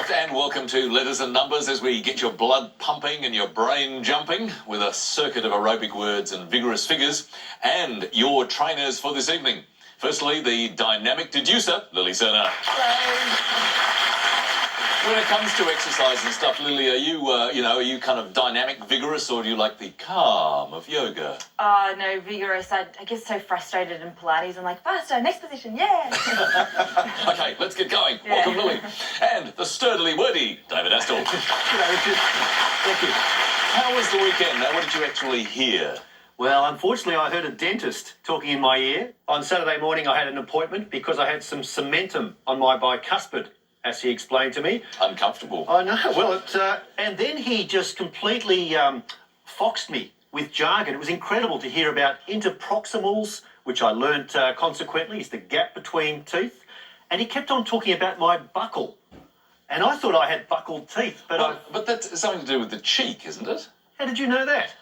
Morecroft, and welcome to Letters and Numbers as we get your blood pumping and your brain jumping with a circuit of aerobic words and vigorous figures, and your trainers for this evening. Firstly, the dynamic deducer, Lily Serna. Hello. When it comes to exercise and stuff, Lily, are you kind of dynamic, vigorous, or do you like the calm of yoga? No, vigorous. I get so frustrated in Pilates. I'm like, faster, next position, yeah. Okay, let's get going. Yeah. Welcome, Lily. And the sturdily wordy, David Astle. G'day, Richard. Thank you. How was the weekend? Now, what did you actually hear? Well, unfortunately, I heard a dentist talking in my ear. On Saturday morning, I had an appointment because I had some cementum on my bicuspid, as he explained to me. Uncomfortable. I know. Well, and then he just completely foxed me with jargon. It was incredible to hear about interproximals, which I learnt consequently is the gap between teeth. And he kept on talking about my buccal. And I thought I had buckled teeth, but But that's something to do with the cheek, isn't it? How did you know that?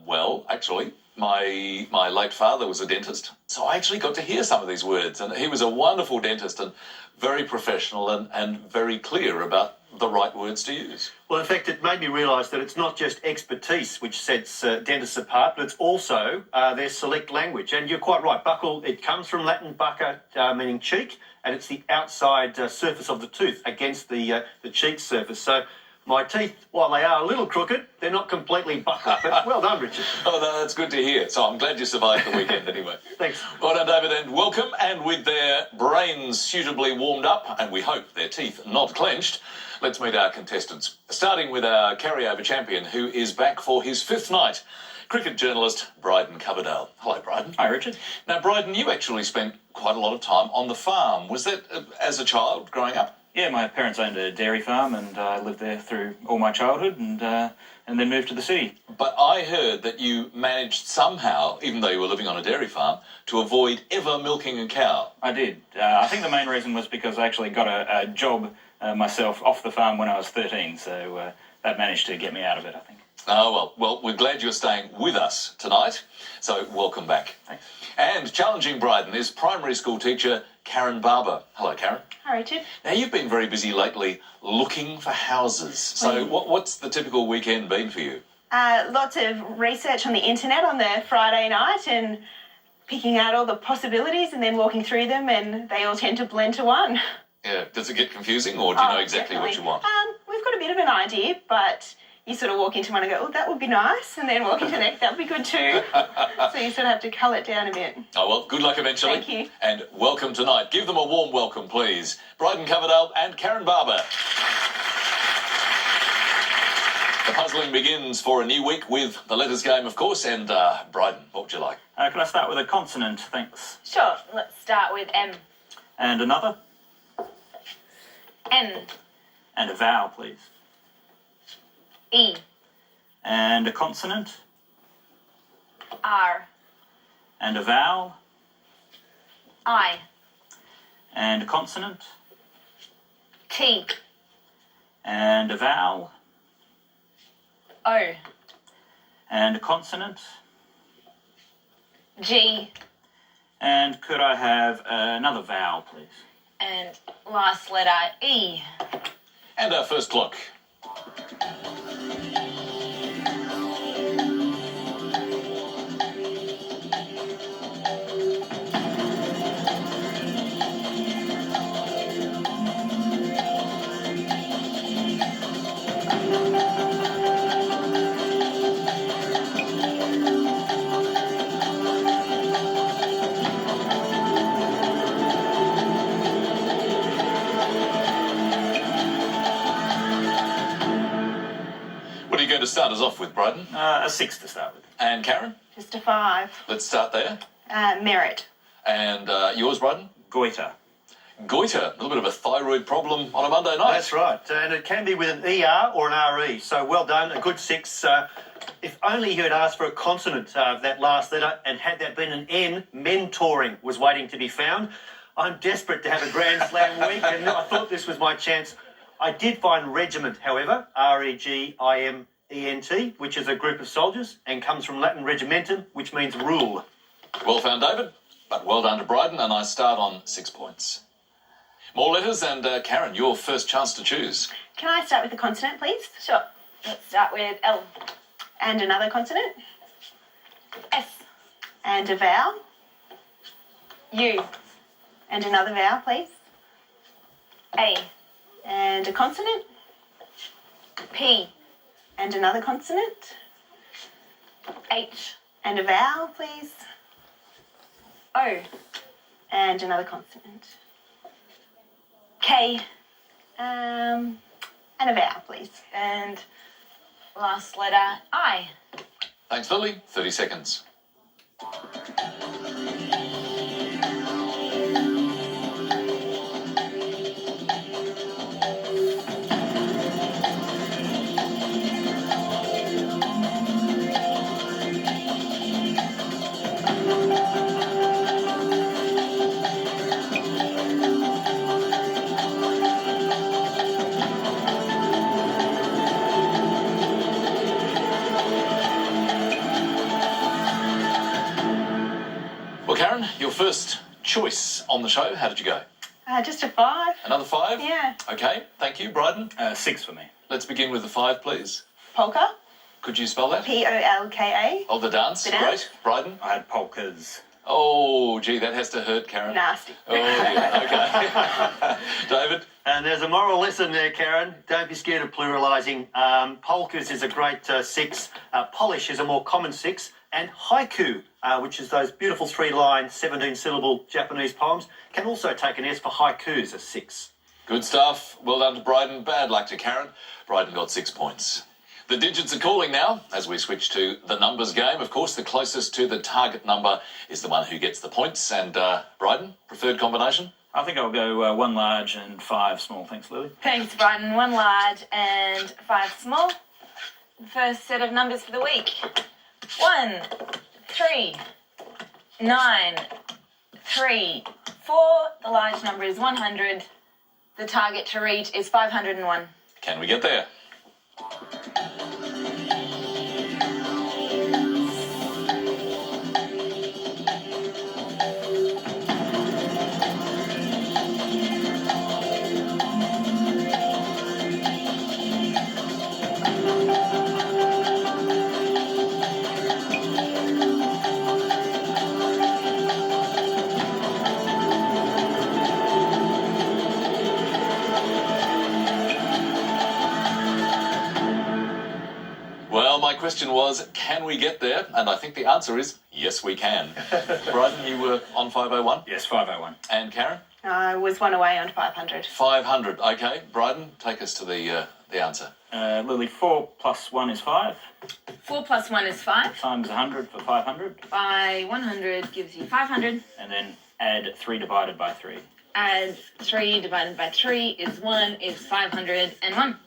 Well, actually, my late father was a dentist, so I actually got to hear some of these words, and he was a wonderful dentist and very professional and very clear about the right words to use. Well, in fact, it made me realise that it's not just expertise which sets dentists apart, but it's also their select language. And you're quite right, buccal, it comes from Latin bucca, meaning cheek, and it's the outside surface of the tooth against the cheek surface. So my teeth, while they are a little crooked, they're not completely buckled. But well done, Richard. Oh, no, that's good to hear. So I'm glad you survived the weekend anyway. Thanks. Well done, David, and welcome. And with their brains suitably warmed up, and we hope their teeth not clenched, let's meet our contestants. Starting with our carryover champion, who is back for his fifth night, cricket journalist Bryden Coverdale. Hello, Bryden. Hi, Richard. Now, Bryden, you actually spent quite a lot of time on the farm. Was that as a child growing up? Yeah, my parents owned a dairy farm, and I lived there through all my childhood, and then moved to the city. But I heard that you managed somehow, even though you were living on a dairy farm, to avoid ever milking a cow. I did. I think the main reason was because I actually got a job myself off the farm when I was 13, so that managed to get me out of it, I think. Oh, well, we're glad you're staying with us tonight, so welcome back. Thanks. And challenging Bryden is primary school teacher Karen Barber. Hello, Karen. Hi, Richard. Now, you've been very busy lately looking for houses. So what's the typical weekend been for you? Lots of research on the internet on the Friday night and picking out all the possibilities and then walking through them, and they all tend to blend to one. Yeah, does it get confusing, or do you know exactly definitely. what you want? We've got a bit of an idea, but you sort of walk into one and go, oh, that would be nice, and then walk into the next, that would be good too. So you sort of have to cull it down a bit. Oh, well, good luck eventually. Thank you. And welcome tonight. Give them a warm welcome, please. Bryden Coverdale and Karen Barber. The puzzling begins for a new week with the letters game, of course, and Bryden, what would you like? Can I start with a consonant, thanks? Sure, let's start with M. And another? N. And a vowel, please. E. And a consonant? R. And a vowel? I. And a consonant? T. And a vowel? O. And a consonant? G. And could I have another vowel, please? And last letter, E. And our first clock. What are you going to start us off with, Bryden? A 6 to start with. And Karen? Just a 5. Let's start there. Merit. And yours, Bryden? Goiter. Goiter, a little bit of a thyroid problem on a Monday night. That's right, and it can be with an ER or an RE, so well done, a good 6. If only you had asked for a consonant of that last letter, and had that been an N, mentoring was waiting to be found. I'm desperate to have a Grand Slam week, and I thought this was my chance. I did find regiment, however, R-E-G-I-M-E-N-T, which is a group of soldiers, and comes from Latin regimentum, which means rule. Well found, David, but well done to Bryden, and I start on 6 points. More letters, and Karen, your first chance to choose. Can I start with a consonant, please? Sure. Let's start with L. And another consonant? S. And a vowel? U. And another vowel, please? A. And a consonant? P. And another consonant? H. And a vowel, please? O. And another consonant? K. And a vowel, please. And last letter I. Thanks, Lily. 30 seconds. Well, Karen, your first choice on the show. How did you go? Just a 5. Another 5? Yeah. Okay, thank you. Bryden, 6 for me. let's begin with the 5, please. Polka. Could you spell that? Polka. Oh, the dance. The dance. Great. Bryden? I had polkas. Oh, gee, that has to hurt, Karen. Nasty. Oh, yeah, okay. David? And there's a moral lesson there, Karen. Don't be scared of pluralising. Polkas is a great 6. Polish is a more common 6. And haiku, which is those beautiful 3-line, 17-syllable Japanese poems, can also take an S for haikus, a 6. Good stuff. Well done to Bryden. Bad luck to Karen. Bryden got 6 points. The digits are calling now as we switch to the numbers game. Of course, the closest to the target number is the one who gets the points. And Bryden, preferred combination? I think I'll go 1 large and 5 small. Thanks, Lily. Thanks, Brighton. 1 large and 5 small. First set of numbers for the week. 1, 3, 9, 3, 4. The large number is 100. The target to reach is 501. Can we get there? Well, my question was, can we get there? And I think the answer is, yes, we can. Bryden, you were on 501? Yes, 501. And Karen? I was 1 away on 500. 500. Okay, Bryden, take us to the answer. Lily, 4 plus 1 is 5. 4 plus 1 is 5. Times 100 for 500. By 100 gives you 500. And then add 3 divided by 3. Add 3 divided by 3 is 1, is 501.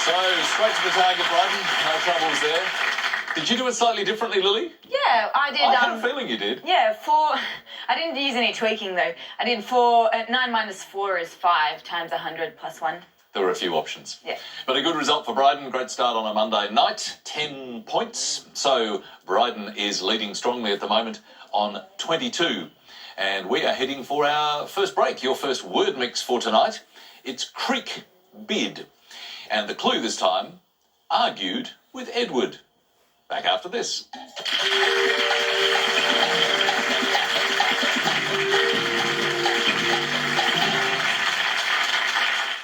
So, straight to the target, Bryden. No troubles there. Did you do it slightly differently, Lily? Yeah, I did. I had a feeling you did. Yeah, 4. I didn't use any tweaking though. I did 4. 9 minus 4 is 5 times 100 plus 1. There were a few options. Yeah. But a good result for Bryden. Great start on a Monday night. 10 points. So, Bryden is leading strongly at the moment on 22. And we are heading for our first break, your first word mix for tonight. It's creek bid. And the clue this time, argued with Edward. Back after this.